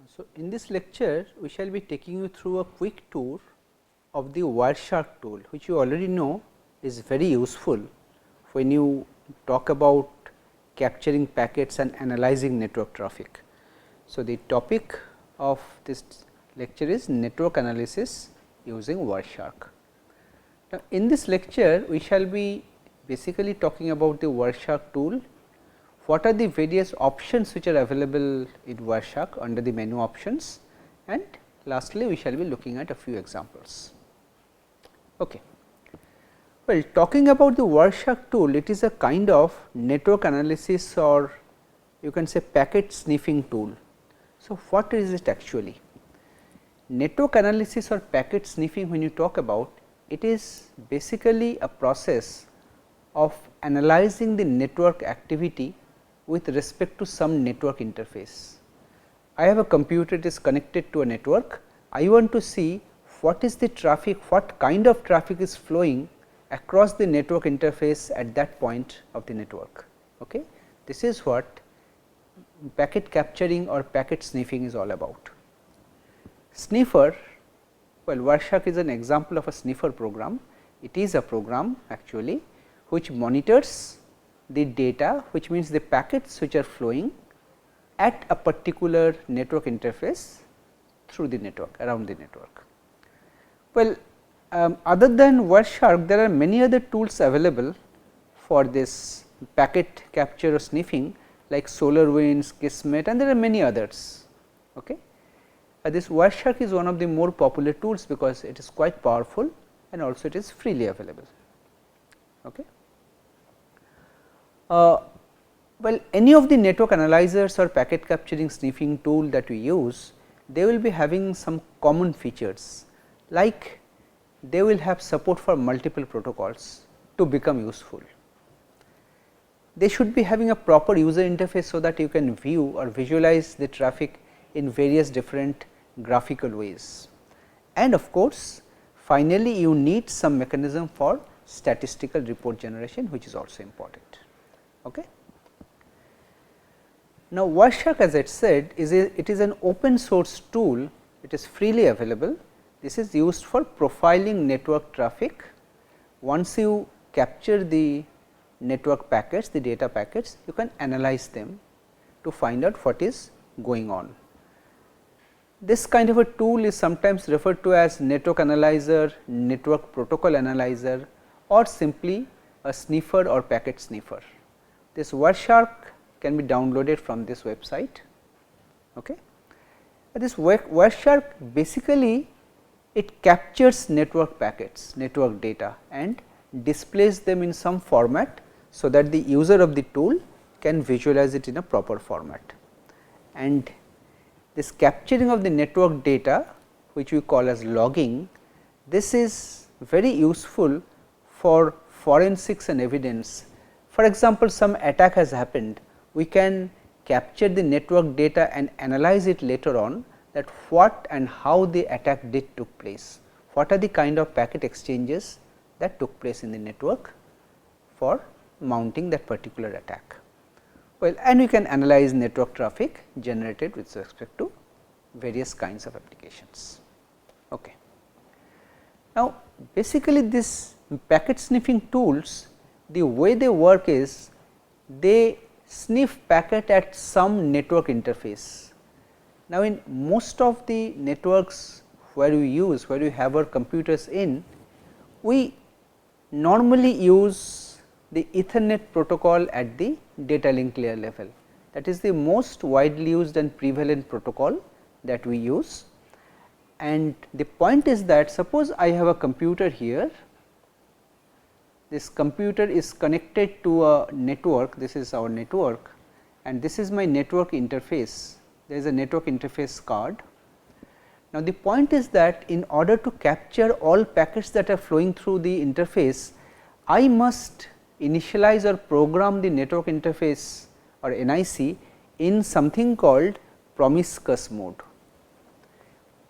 So, in this lecture we shall be taking you through a quick tour of the Wireshark tool, which you already know is very useful when you talk about capturing packets and analyzing network traffic. So, the topic of this lecture is network analysis using Wireshark. Now, in this lecture we shall be basically talking about the Wireshark tool. What are the various options which are available in Wireshark under the menu options, and lastly we shall be looking at a few examples. Okay. Well, talking about the Wireshark tool, it is a kind of network analysis, or you can say packet sniffing tool. So, what is it actually? Network analysis or packet sniffing, when you talk about, it is basically a process of analyzing the network activity with respect to some network interface. I have a computer, it is connected to a network. I want to see what is the traffic, what kind of traffic is flowing across the network interface at that point of the network. Okay. This is what packet capturing or packet sniffing is all about. Sniffer, well, Wireshark is an example of a sniffer program. It is a program actually which monitors the data, which means the packets which are flowing at a particular network interface through the network, around the network. Well, other than Wireshark, there are many other tools available for this packet capture or sniffing, like SolarWinds, Kismet, and there are many others. Okay. This Wireshark is one of the more popular tools because it is quite powerful and also it is freely available. Okay. Well, any of the network analyzers or packet capturing sniffing tool that we use, they will be having some common features, like they will have support for multiple protocols to become useful. They should be having a proper user interface, so that you can view or visualize the traffic in various different graphical ways. And of course, finally, you need some mechanism for statistical report generation, which is also important. Okay. Now, Wireshark, as I said, it is an open source tool, it is freely available. This is used for profiling network traffic. Once you capture the network packets, the data packets, you can analyze them to find out what is going on. This kind of a tool is sometimes referred to as network analyzer, network protocol analyzer, or simply a sniffer or packet sniffer. This Wireshark can be downloaded from this website. Okay. This Wireshark basically it captures network packets, network data, and displays them in some format, so that the user of the tool can visualize it in a proper format. And this capturing of the network data, which we call as logging, this is very useful for forensics and evidence. For example, some attack has happened, we can capture the network data and analyze it later on, that what and how the attack took place, what are the kind of packet exchanges that took place in the network for mounting that particular attack. Well, and we can analyze network traffic generated with respect to various kinds of applications. Okay. Now, basically this packet sniffing tools, the way they work is they sniff packet at some network interface. Now, in most of the networks where we have our computers in, we normally use the Ethernet protocol at the data link layer level. That is the most widely used and prevalent protocol that we use. And the point is that, suppose I have a computer here, this computer is connected to a network, this is our network, and this is my network interface, there is a network interface card. Now, the point is that in order to capture all packets that are flowing through the interface, I must initialize or program the network interface or NIC in something called promiscuous mode.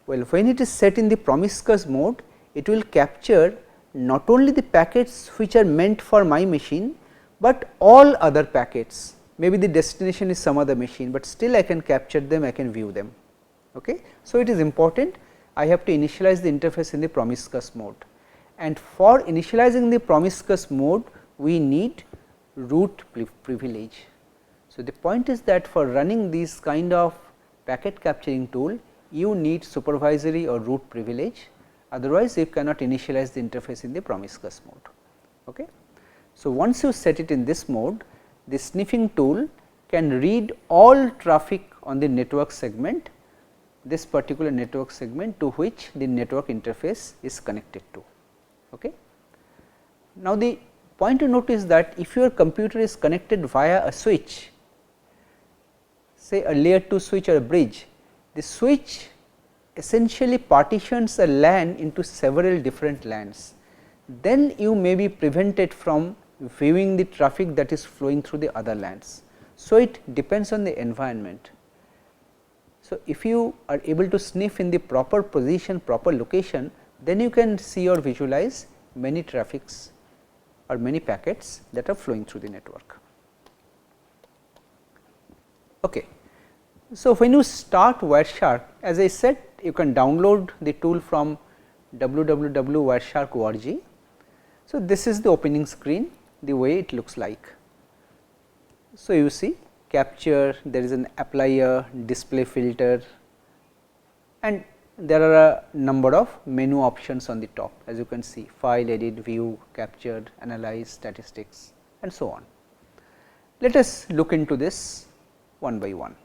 Well, when it is set in the promiscuous mode, it will capture not only the packets which are meant for my machine, but all other packets. Maybe the destination is some other machine, but still I can capture them, I can view them. Okay. So, it is important I have to initialize the interface in the promiscuous mode, and for initializing the promiscuous mode we need root privilege. So, the point is that for running these kind of packet capturing tool you need supervisory or root privilege, otherwise you cannot initialize the interface in the promiscuous mode. Okay. So, once you set it in this mode, the sniffing tool can read all traffic on the network segment, this particular network segment to which the network interface is connected to. Okay. Now, the point to note is that if your computer is connected via a switch, say a layer 2 switch or a bridge, the switch essentially partitions a LAN into several different LANs, then you may be prevented from viewing the traffic that is flowing through the other LANs. So, it depends on the environment. So, if you are able to sniff in the proper position, proper location, then you can see or visualize many traffics or many packets that are flowing through the network. Okay. So, when you start Wireshark, as I said, you can download the tool from www.wireshark.org. So, this is the opening screen, the way it looks like. So, you see capture, there is an applier, display filter, and there are a number of menu options on the top, as you can see file, edit, view, capture, analyze, statistics and so on. Let us look into this one by one.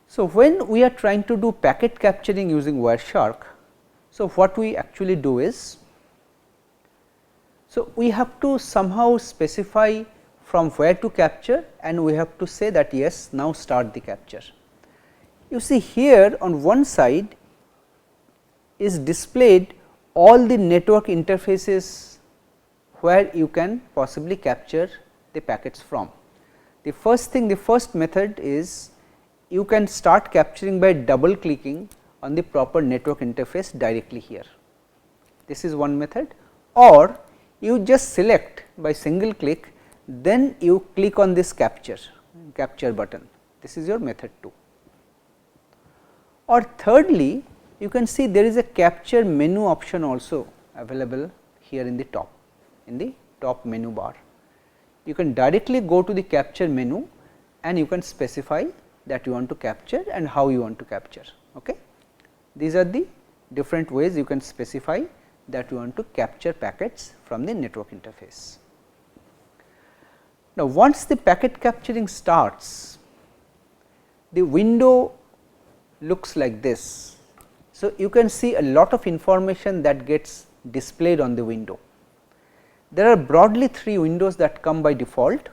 So, when we are trying to do packet capturing using Wireshark, so what we actually do is, so we have to somehow specify from where to capture, and we have to say that yes, now start the capture. You see here on one side is displayed all the network interfaces where you can possibly capture the packets from. The first thing, the first method is you can start capturing by double clicking on the proper network interface directly here. This is one method, or you just select by single click, then you click on this capture button. This is your method 2. Or thirdly, you can see there is a capture menu option also available here in the top menu bar. You can directly go to the capture menu and you can specify that you want to capture and how you want to capture. Okay. These are the different ways you can specify that you want to capture packets from the network interface. Now, once the packet capturing starts, the window looks like this. So, you can see a lot of information that gets displayed on the window. There are broadly 3 windows that come by default.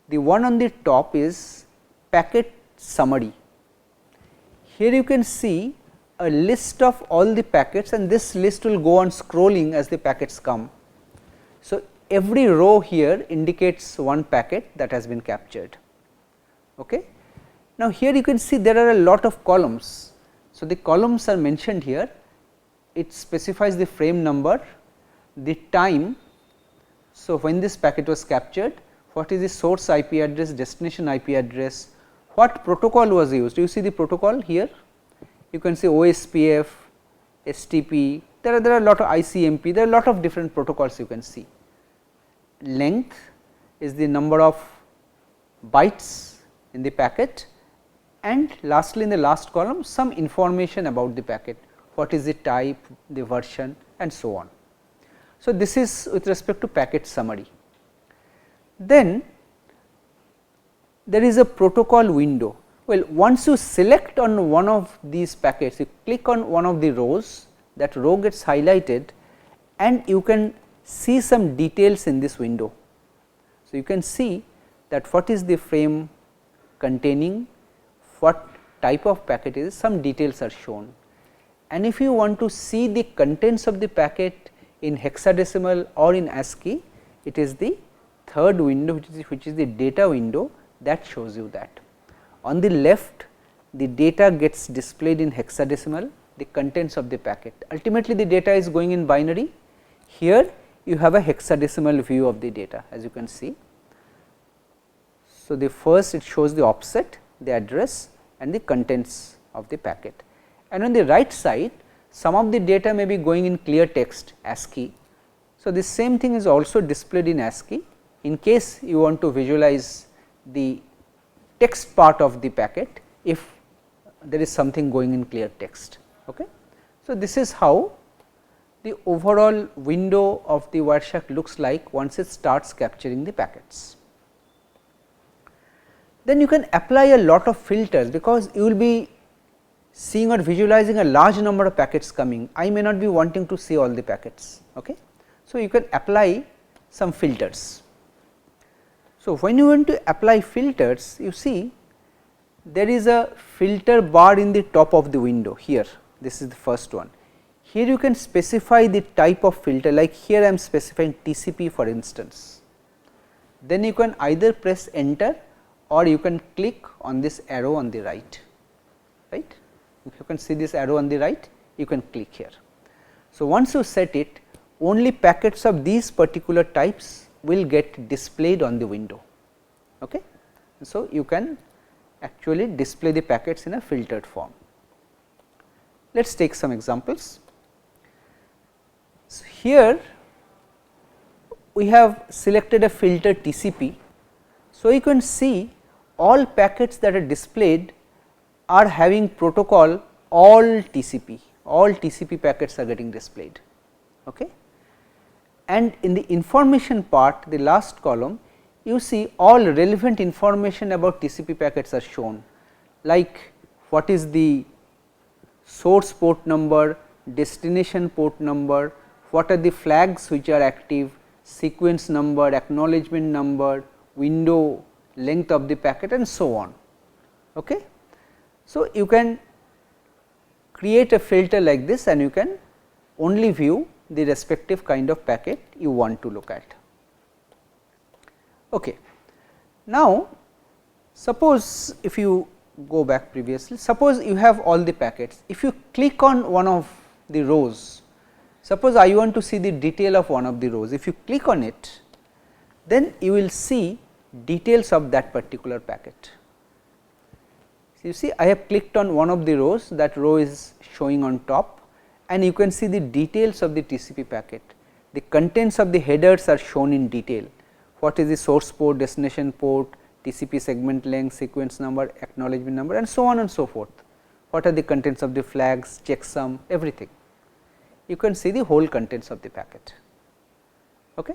The one on the top is packet summary. Here you can see a list of all the packets, and this list will go on scrolling as the packets come. So, every row here indicates one packet that has been captured. Okay. Now, here you can see there are a lot of columns. So, the columns are mentioned here, it specifies the frame number, the time. So, when this packet was captured, what is the source IP address, destination IP address, what protocol was used. You see the protocol here, you can see OSPF, STP, there are a lot of ICMP, there are a lot of different protocols you can see. Length is the number of bytes in the packet, and lastly in the last column some information about the packet, what is the type, the version and so on. So, this is with respect to packet summary. Then there is a protocol window. Well, once you select on one of these packets, you click on one of the rows, that row gets highlighted and you can see some details in this window. So, you can see that what is the frame containing, what type of packet is, some details are shown. And if you want to see the contents of the packet in hexadecimal or in ASCII, it is the third window, which is the data window, that shows you that. On the left, the data gets displayed in hexadecimal, the contents of the packet. Ultimately, the data is going in binary. Here you have a hexadecimal view of the data, as you can see. So, the first it shows the offset, the address, and the contents of the packet. And on the right side, some of the data may be going in clear text ASCII. So, this same thing is also displayed in ASCII in case you want to visualize the text part of the packet if there is something going in clear text. Okay. So, this is how the overall window of the Wireshark looks like once it starts capturing the packets. Then you can apply a lot of filters, because you will be seeing or visualizing a large number of packets coming. I may not be wanting to see all the packets. Okay. So, you can apply some filters. So, when you want to apply filters, you see there is a filter bar in the top of the window here. This is the first one. Here you can specify the type of filter, like here I am specifying TCP for instance. Then you can either press enter or you can click on this arrow on the right. Right? If you can see this arrow on the right, you can click here. So, once you set it, only packets of these particular types will get displayed on the window. Okay? So, you can actually display the packets in a filtered form. Let us take some examples. So, here we have selected a filter TCP. So, you can see all packets that are displayed are having protocol all TCP packets are getting displayed. Okay. And in the information part, the last column, you see all relevant information about TCP packets are shown, like what is the source port number, destination port number, what are the flags which are active, sequence number, acknowledgement number, window length of the packet and so on. Okay. So, you can create a filter like this and you can only view the respective kind of packet you want to look at. Okay. Now, suppose if you go back previously, suppose you have all the packets. If you click on one of the rows, suppose I want to see the detail of one of the rows. If you click on it, then you will see details of that particular packet. So, you see I have clicked on one of the rows, that row is showing on top, and you can see the details of the TCP packet. The contents of the headers are shown in detail. What is the source port, destination port, TCP segment length, sequence number, acknowledgement number and so on and so forth. What are the contents of the flags, checksum, everything. You can see the whole contents of the packet. Okay.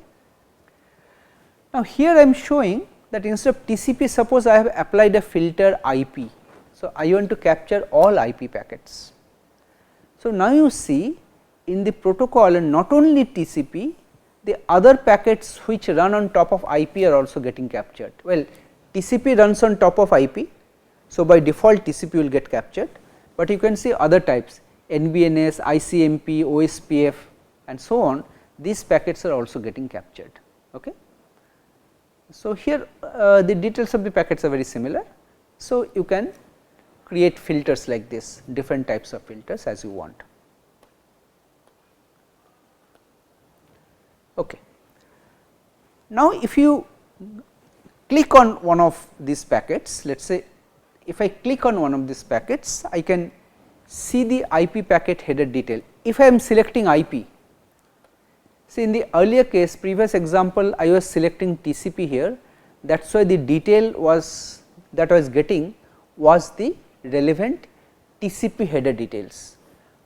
Now, here I am showing that instead of TCP, suppose I have applied a filter IP. So, I want to capture all IP packets. So, now you see in the protocol and not only TCP, the other packets which run on top of IP are also getting captured. Well, TCP runs on top of IP. So, by default TCP will get captured, but you can see other types NBNS, ICMP, OSPF and so on, these packets are also getting captured. Okay. So, here the details of the packets are very similar. So, you can create filters like this, different types of filters as you want. Okay. Now, if you click on one of these packets, let us say if I click on one of these packets, I can see the IP packet header detail. If I am selecting IP, see in the earlier case, previous example, I was selecting TCP here, that is why the detail was that I was getting was the relevant TCP header details.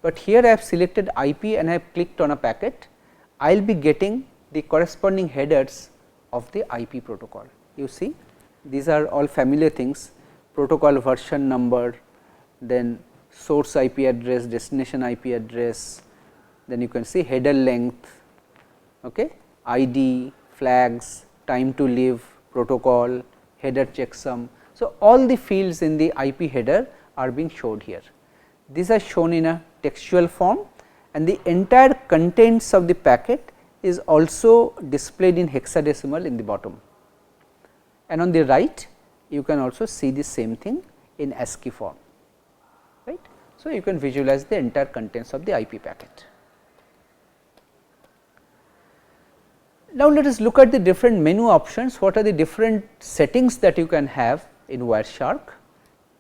But here I have selected IP and I have clicked on a packet, I will be getting the corresponding headers of the IP protocol. You see, these are all familiar things, protocol version number, then source IP address, destination IP address, then you can see header length, okay, ID, flags, time to live, protocol, header checksum. So, all the fields in the IP header are being showed here. These are shown in a textual form and the entire contents of the packet is also displayed in hexadecimal in the bottom. And on the right, you can also see the same thing in ASCII form, right. So, you can visualize the entire contents of the IP packet. Now, let us look at the different menu options. What are the different settings that you can have in Wireshark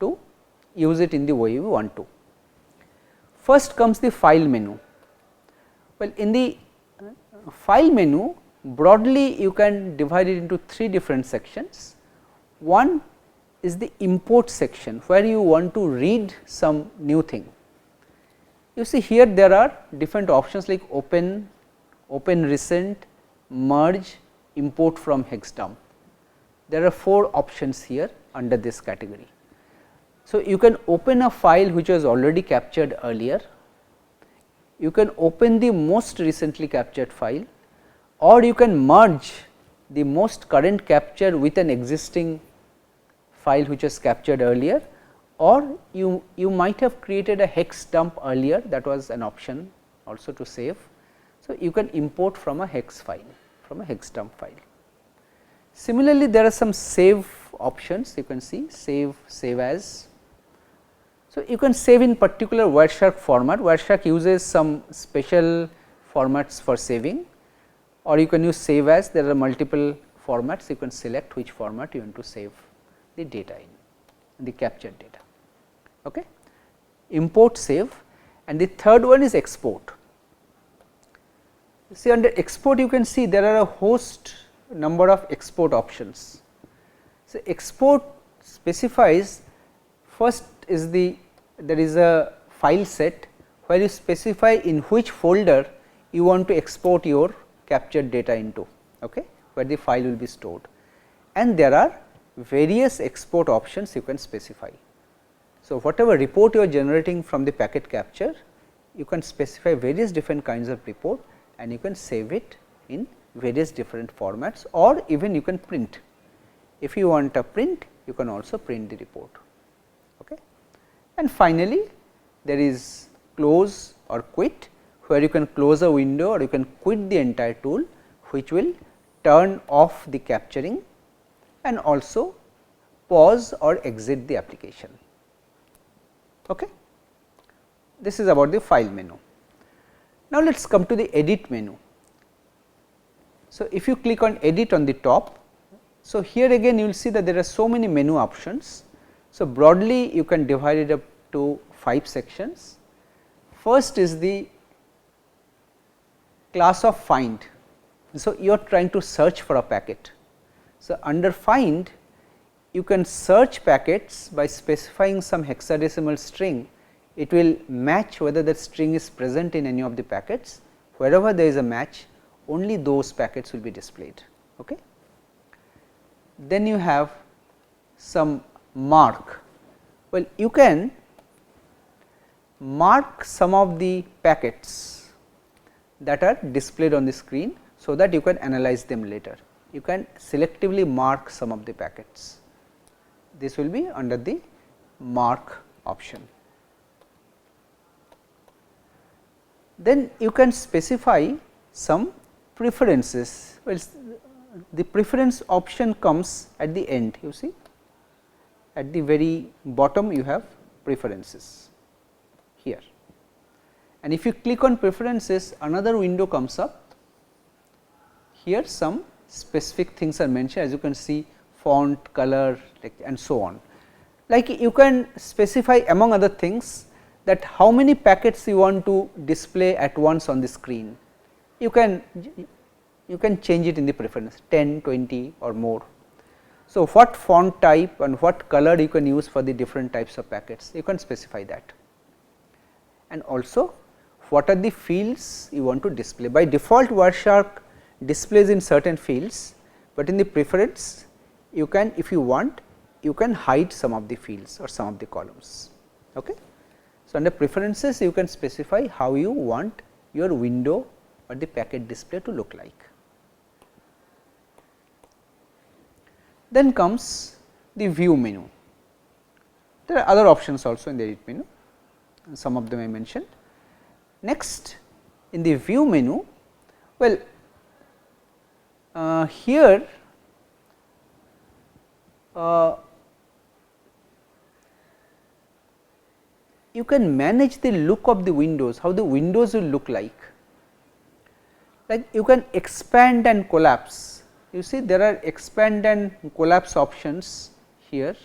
to use it in the way we want to. First comes the file menu. Well, in the file menu, broadly you can divide it into 3 different sections. One is the import section, where you want to read some new thing. You see here there are different options like open, open recent, merge, import from hex dump. There are 4 options here under this category. So, you can open a file which was already captured earlier, you can open the most recently captured file, or you can merge the most current capture with an existing file which was captured earlier, or you might have created a hex dump earlier, that was an option also to save. So, you can import from a hex file, from a hex dump file. Similarly, there are some save options, you can see save, save as. So, you can save in particular Wireshark format. Wireshark uses some special formats for saving, or you can use save as. There are multiple formats, you can select which format you want to save the data in, the captured data. Okay. Import, save, and the third one is export. See, under export you can see there are a host number of export options. So, export specifies, first is there is a file set where you specify in which folder you want to export your captured data into, okay, where the file will be stored, and there are various export options you can specify. So, whatever report you are generating from the packet capture, you can specify various different kinds of report and you can save it in various different formats, or even you can print. If you want a print, you can also print the report. Okay. And finally, there is close or quit, where you can close a window or you can quit the entire tool, which will turn off the capturing and also pause or exit the application. Okay. This is about the file menu. Now, let us come to the edit menu. So, if you click on edit on the top, so here again you will see that there are so many menu options. So, broadly you can divide it up to 5 sections. First is the class of find. So, you are trying to search for a packet. So, under find you can search packets by specifying some hexadecimal string. It will match whether that string is present in any of the packets. Wherever there is a match, only those packets will be displayed. Okay. Then you have some mark. Well, you can mark some of the packets that are displayed on the screen, so that you can analyze them later. You can selectively mark some of the packets. This will be under the mark option. Then you can specify some preferences. Well, the preference option comes at the end, you see, at the very bottom you have preferences here, and if you click on preferences, another window comes up. Here some specific things are mentioned, as you can see, font, color, and so on. Like you can specify among other things that how many packets you want to display at once on the screen. You can change it in the preference 10, 20 or more. So, what font type and what color you can use for the different types of packets, you can specify that. And also what are the fields you want to display. By default, Wireshark displays in certain fields, but in the preference you can, if you want, you can hide some of the fields or some of the columns. Okay. So, under preferences you can specify how you want your window or the packet display to look like. Then comes the view menu. There are other options also in the edit menu, some of them I mentioned. Next, in the view menu, well, here you can manage the look of the windows, how the windows will look like. Like you can expand and collapse. You see there are expand and collapse options here.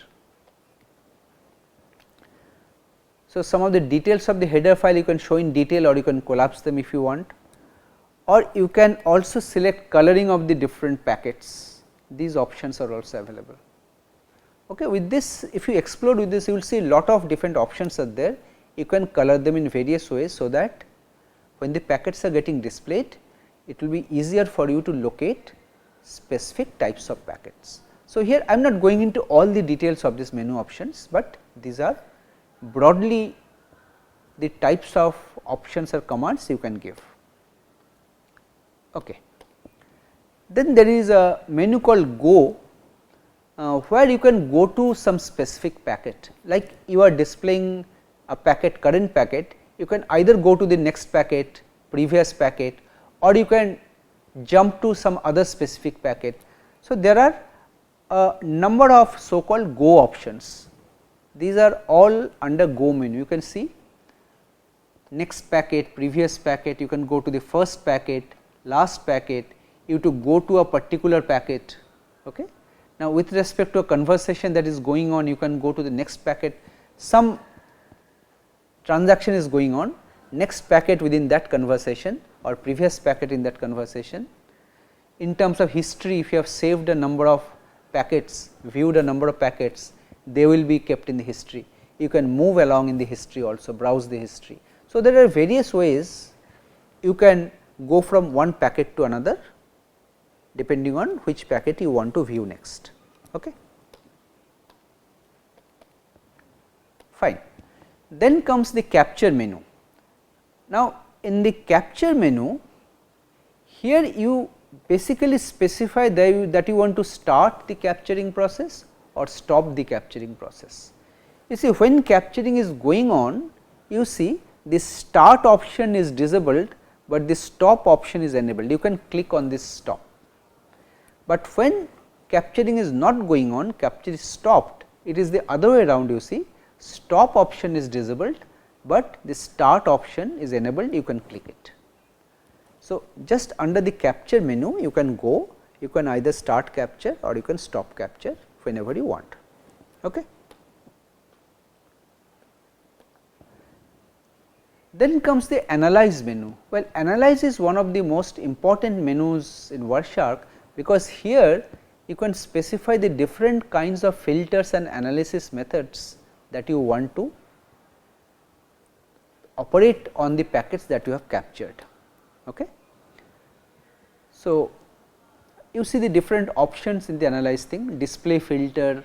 So, some of the details of the header file you can show in detail, or you can collapse them if you want, or you can also select coloring of the different packets. These options are also available. Okay, with this, if you explore with this, you will see a lot of different options are there. You can color them in various ways, so that when the packets are getting displayed, it will be easier for you to locate specific types of packets. So, here I am not going into all the details of these menu options, but these are broadly the types of options or commands you can give. Okay. Then there is a menu called Go, where you can go to some specific packet, like you are displaying a packet, current packet, you can either go to the next packet, previous packet, or you can jump to some other specific packet. So, there are a number of so called Go options. These are all under Go menu. You can see next packet, previous packet, you can go to the first packet, last packet, you have to go to a particular packet. Okay. Now, with respect to a conversation that is going on, you can go to the next packet, some transaction is going on, next packet within that conversation or previous packet in that conversation. In terms of history, if you have saved a number of packets, viewed a number of packets, they will be kept in the history. You can move along in the history also, browse the history. So, there are various ways you can go from one packet to another, depending on which packet you want to view next. Okay. Fine. Then comes the capture menu. Now, in the capture menu, here you basically specify that you want to start the capturing process or stop the capturing process. You see, when capturing is going on, you see the start option is disabled, but the stop option is enabled. You can click on this stop. But when capturing is not going on, capture is stopped, it is the other way around. You see, stop option is disabled, but the start option is enabled, you can click it. So, just under the capture menu you can go, you can either start capture or you can stop capture whenever you want. Okay. Then comes the analyze menu. Well, analyze is one of the most important menus in Wireshark, because here you can specify the different kinds of filters and analysis methods that you want to operate on the packets that you have captured. Okay. So, you see the different options in the analyze thing, display filter,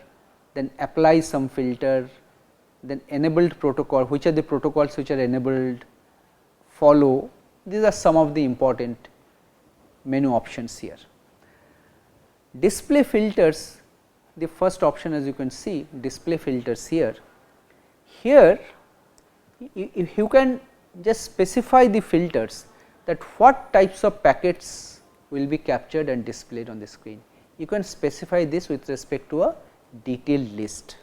then apply some filter, then enabled protocol, which are the protocols which are enabled, follow. These are some of the important menu options here. Display filters, the first option, as you can see, display filters here. Here you can just specify the filters, that what types of packets will be captured and displayed on the screen. You can specify this with respect to a detailed list.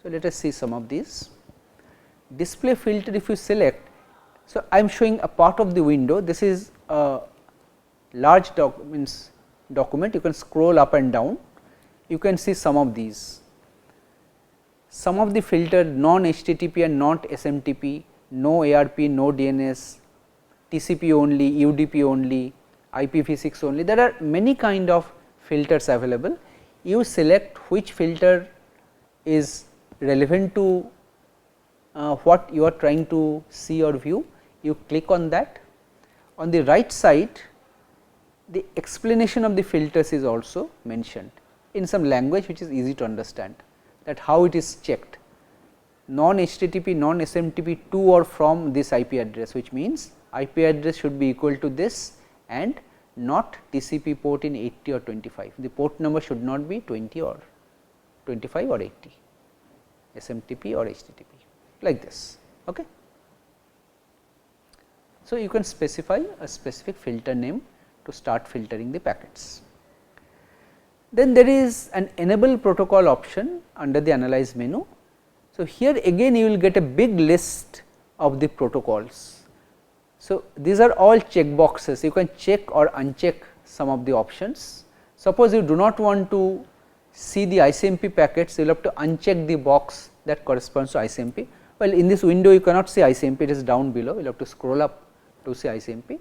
So, let us see some of these. Display filter, if you select, so I am showing a part of the window. This is a large document, you can scroll up and down, you can see some of these. Some of the filter non HTTP and not SMTP, no ARP, no DNS, TCP only, UDP only, IPv6 only. There are many kind of filters available. You select which filter is relevant to what you are trying to see or view, you click on that. On the right side, the explanation of the filters is also mentioned in some language which is easy to understand, that how it is checked, non HTTP, non SMTP to or from this IP address, which means IP address should be equal to this and not TCP port in 80 or 25. The port number should not be 20 or 25 or 80, SMTP or HTTP, like this. Okay. So, you can specify a specific filter name to start filtering the packets. Then there is an enable protocol option under the analyze menu. So, here again you will get a big list of the protocols. So, these are all check boxes, you can check or uncheck some of the options. Suppose you do not want to see the ICMP packets, you will have to uncheck the box that corresponds to ICMP. Well, in this window you cannot see ICMP, it is down below, you will have to scroll up to see ICMP,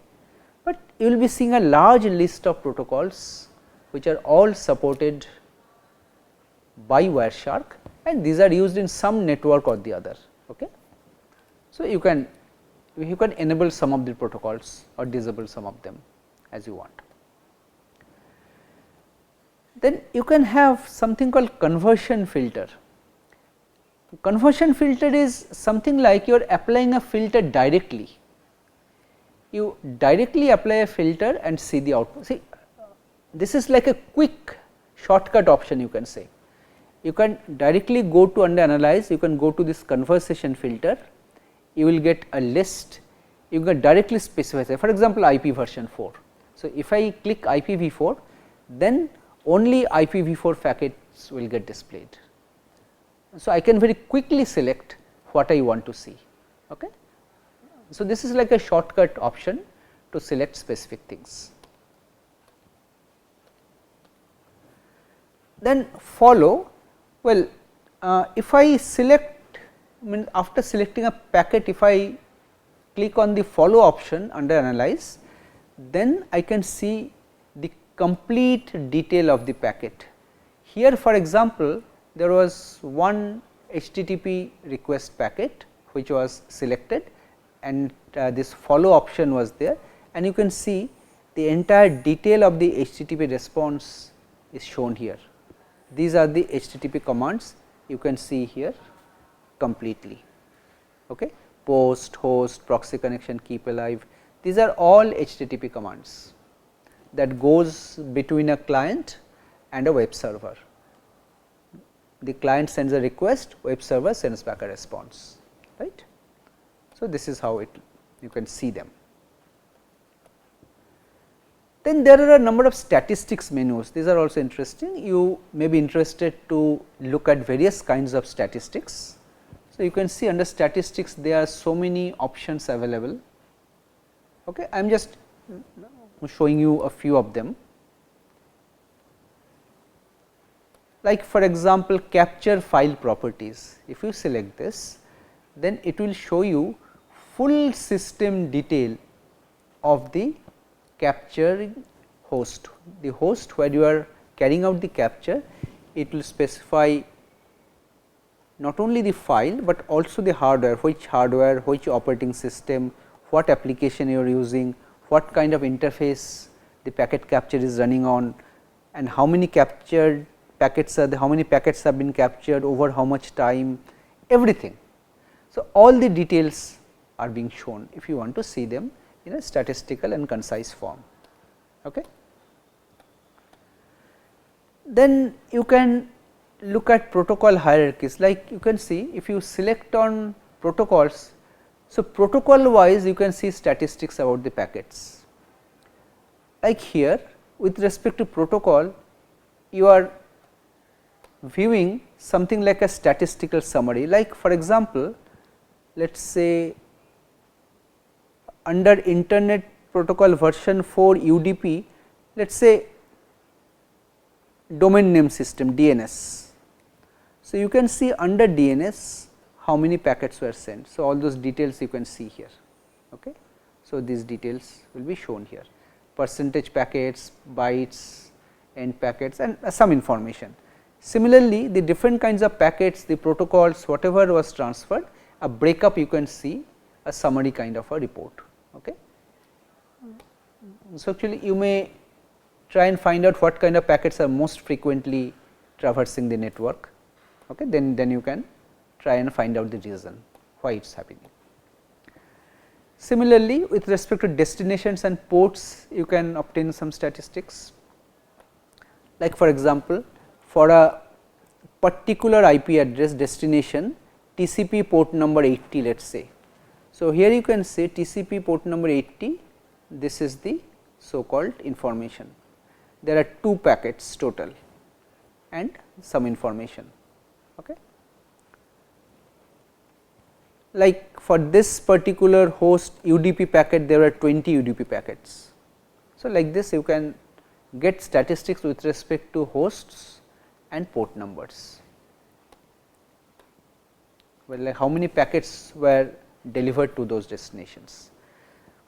but you will be seeing a large list of protocols which are all supported by Wireshark, and these are used in some network or the other. Okay. So, you can enable some of the protocols or disable some of them as you want. Then you can have something called conversion filter. Conversion filter is something like you are applying a filter directly. You directly apply a filter and see the output. See, this is like a quick shortcut option, you can say. You can directly go to under analyze, you can go to this conversation filter, you will get a list, you can directly specify, say for example, IP version 4. So, if I click IPv4, then only IPv4 packets will get displayed. So, I can very quickly select what I want to see. Okay. So, this is like a shortcut option to select specific things. Then follow, well, if I select, after selecting a packet, if I click on the follow option under analyze, then I can see the complete detail of the packet. Here for example, there was one HTTP request packet which was selected, and this follow option was there, and you can see the entire detail of the HTTP response is shown here. These are the HTTP commands you can see here completely. Okay. Post, host, proxy connection, keep alive, these are all HTTP commands that goes between a client and a web server. The client sends a request, web server sends back a response, right. So, this is how you can see them. Then there are a number of statistics menus, these are also interesting. You may be interested to look at various kinds of statistics. So, you can see under statistics there are so many options available. Okay. I am just showing you a few of them. Like for example, capture file properties. If you select this, then it will show you full system detail of the capturing host. The host where you are carrying out the capture, it will specify not only the file, but also the hardware, which operating system, what application you are using, what kind of interface the packet capture is running on, and how many captured packets are there, how many packets have been captured, over how much time, everything. So, all the details are being shown if you want to see them in a statistical and concise form. Okay. Then you can look at protocol hierarchies, like you can see if you select on protocols. So, protocol wise you can see statistics about the packets. Like here with respect to protocol, you are viewing something like a statistical summary, like for example, let us say under internet protocol version 4 UDP, let us say domain name system DNS. So, you can see under DNS how many packets were sent. So, all those details you can see here. Okay. So, these details will be shown here, percentage packets, bytes, end packets, and some information. Similarly, the different kinds of packets, the protocols, whatever was transferred, a breakup you can see, a summary kind of a report. Okay. So, actually you may try and find out what kind of packets are most frequently traversing the network. Okay. Then you can try and find out the reason why it is happening. Similarly, with respect to destinations and ports, you can obtain some statistics, like for example, for a particular IP address destination TCP port number 80, let us say. So, here you can say TCP port number 80, this is the so called information. There are 2 packets total and some information. Okay. Like for this particular host UDP packet, there are 20 UDP packets. So, like this you can get statistics with respect to hosts and port numbers. Well, like how many packets were delivered to those destinations.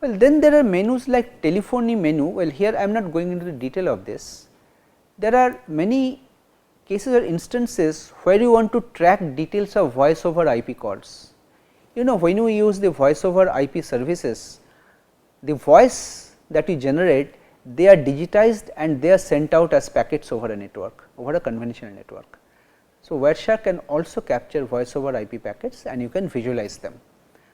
Well, then there are menus like telephony menu. Well, here I am not going into the detail of this. There are many cases or instances where you want to track details of voice over IP calls. You know, when we use the voice over IP services, the voice that we generate, they are digitized and they are sent out as packets over a network, over a conventional network. So, Wireshark can also capture voice over IP packets and you can visualize them,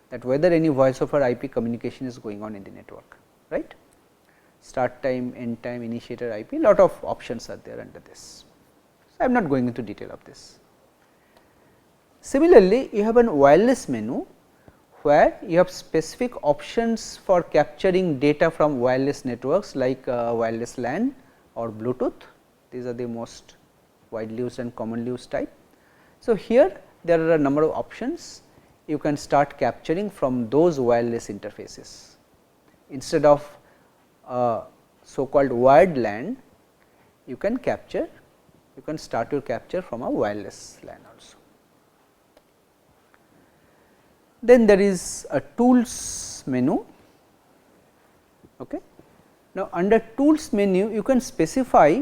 that whether any voice over IP communication is going on in the network, right. Start time, end time, initiator IP, lot of options are there under this. So, I am not going into detail of this. Similarly, you have a wireless menu where you have specific options for capturing data from wireless networks like wireless LAN or Bluetooth. These are the most widely used and commonly used type. So, here there are a number of options you can start capturing from those wireless interfaces. Instead of so called wired LAN, you can capture, you can start your capture from a wireless LAN also. Then there is a tools menu. Okay. Now, under tools menu you can specify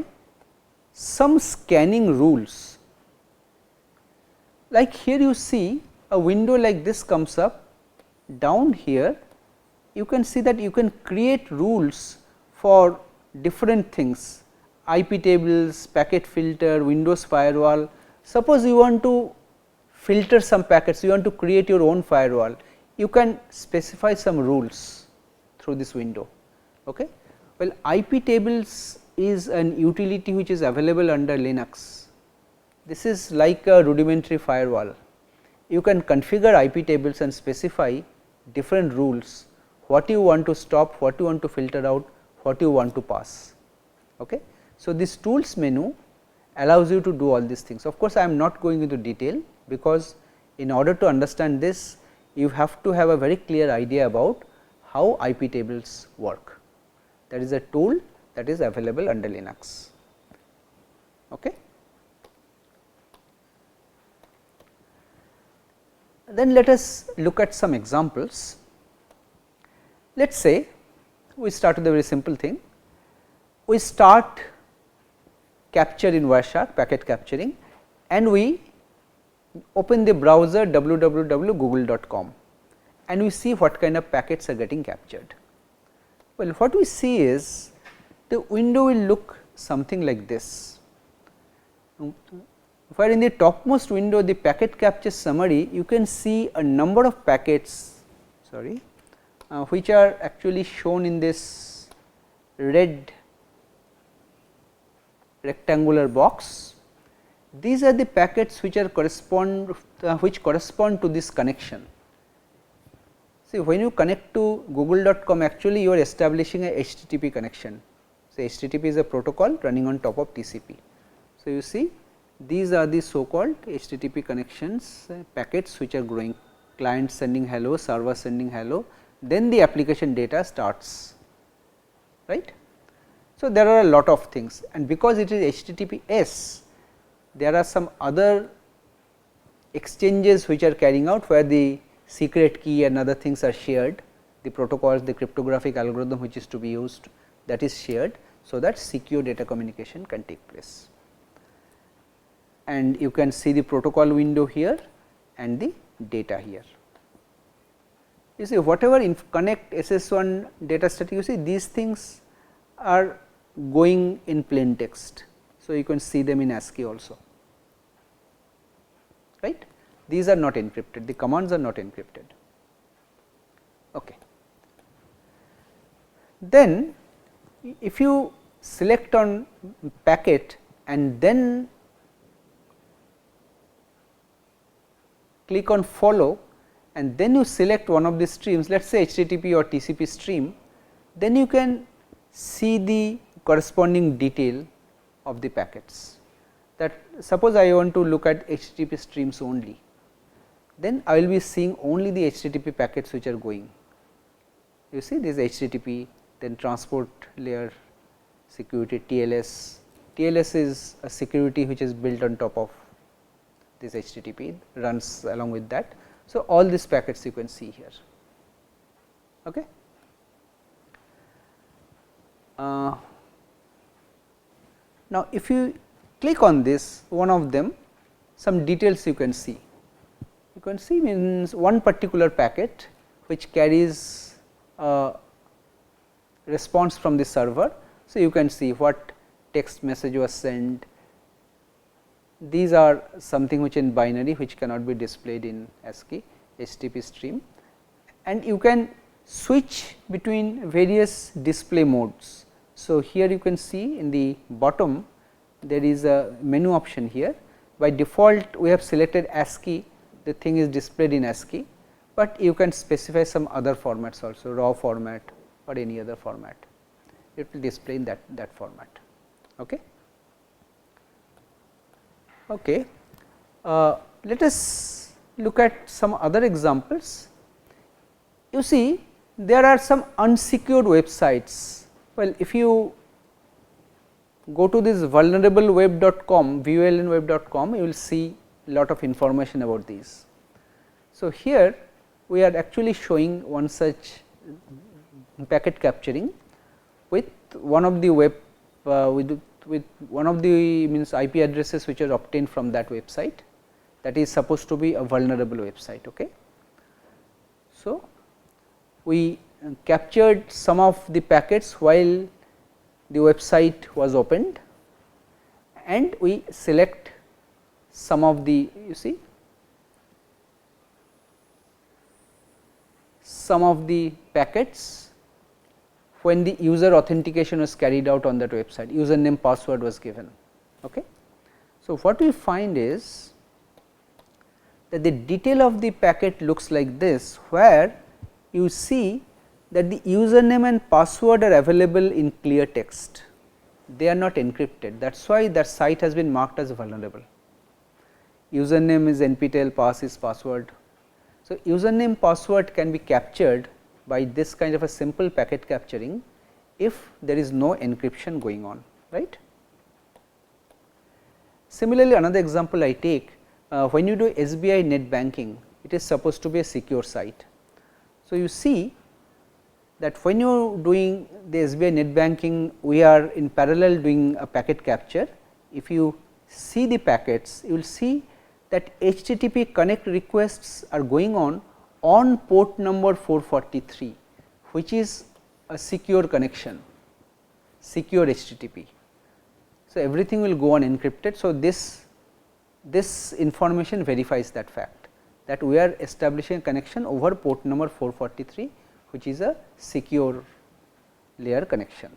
some scanning rules, like here you see a window like this comes up. Down here you can see that you can create rules for different things, IP tables, packet filter, Windows firewall. Suppose you want to filter some packets, you want to create your own firewall, you can specify some rules through this window. Okay. Well, IP tables is an utility which is available under Linux. This is like a rudimentary firewall. You can configure IP tables and specify different rules, what you want to stop, what you want to filter out, what you want to pass. Okay. So, this tools menu allows you to do all these things. Of course, I am not going into detail, because in order to understand this you have to have a very clear idea about how IP tables work. That is a tool that is available under Linux. Okay. Then let us look at some examples. Let us say we start with a very simple thing. We start capture in Wireshark, packet capturing, and we open the browser www.google.com and we see what kind of packets are getting captured. Well, what we see is the window will look something like this, where in the topmost window the packet capture summary you can see a number of packets which are actually shown in this red rectangular box. These are the packets which are correspond to this connection. See, when you connect to google.com, actually you are establishing a HTTP connection. So, HTTP is a protocol running on top of TCP. So, you see these are the so called HTTP connections, packets which are growing, client sending hello, server sending hello, then the application data starts, right. So, there are a lot of things, and because it is HTTPS, there are some other exchanges which are carrying out where the secret key and other things are shared, the protocols, the cryptographic algorithm which is to be used, that is shared, so that secure data communication can take place. And you can see the protocol window here and the data here. You see, whatever in connect SS1 data static, you see these things are going in plain text. So, you can see them in ASCII also, right. These are not encrypted, the commands are not encrypted. Okay. Then if you select on packet and then click on follow and then you select one of the streams, let us say HTTP or TCP stream, then you can see the corresponding detail of the packets. That suppose I want to look at HTTP streams only, then I will be seeing only the HTTP packets which are going. You see this HTTP, then transport layer security, TLS, TLS is a security which is built on top of this HTTP, runs along with that. So, all these packets you can see here. Okay. Now, if you click on this one of them, some details you can see. You can see means one particular packet which carries a response from the server. So, you can see what text message was sent. These are something which in binary which cannot be displayed in ASCII HTTP stream, and you can switch between various display modes. So, here you can see in the bottom there is a menu option here. By default we have selected ASCII, the thing is displayed in ASCII, but you can specify some other formats also, raw format or any other format, it will display in that format. Okay. Okay. Let us look at some other examples. You see there are some unsecured websites. Well, if you go to this vulnerableweb.com, vulnweb.com, you will see lot of information about these. So, here we are actually showing one such packet capturing with one of the web with one of the means IP addresses which are obtained from that website, that is supposed to be a vulnerable website. Okay. So, we captured some of the packets while the website was opened, and we select some of the, you see, some of the packets when the user authentication was carried out on that website, username, password was given. Okay. So, what we find is that the detail of the packet looks like this, where you see that the username and password are available in clear text, they are not encrypted, that is why that site has been marked as vulnerable. Username is nptel, pass is password. So, username, password can be captured by this kind of a simple packet capturing if there is no encryption going on, right. Similarly, another example I take, when you do SBI net banking, it is supposed to be a secure site. So, you see that when you are doing the SBI net banking, we are in parallel doing a packet capture. If you see the packets, you will see that HTTP connect requests are going on port number 443, which is a secure connection, secure HTTP. So, everything will go on encrypted. So, this information verifies that fact, that we are establishing a connection over port number 443, which is a secure layer connection.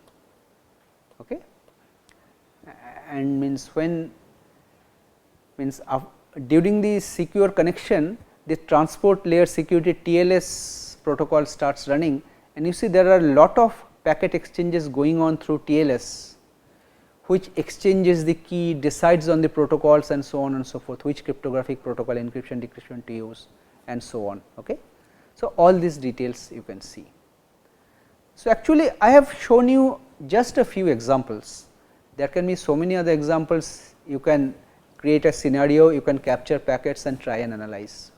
Okay. And means when during the secure connection, the transport layer security TLS protocol starts running, and you see there are a lot of packet exchanges going on through TLS, which exchanges the key, decides on the protocols and so on and so forth, which cryptographic protocol, encryption, decryption to use and so on. Okay. So, all these details you can see. So, actually I have shown you just a few examples, there can be so many other examples. You can create a scenario, you can capture packets and try and analyze.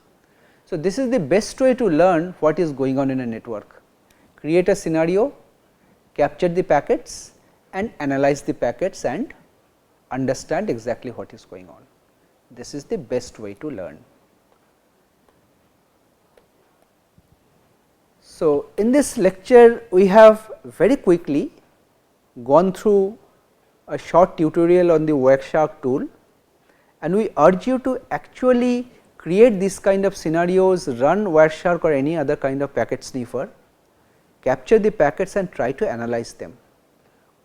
So, this is the best way to learn what is going on in a network. Create a scenario, capture the packets and analyze the packets and understand exactly what is going on. This is the best way to learn. So, in this lecture we have very quickly gone through a short tutorial on the Wireshark tool, and we urge you to actually create this kind of scenarios, run Wireshark or any other kind of packet sniffer, capture the packets and try to analyze them.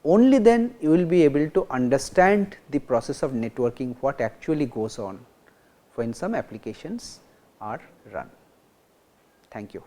Only then you will be able to understand the process of networking, what actually goes on when some applications are run. Thank you.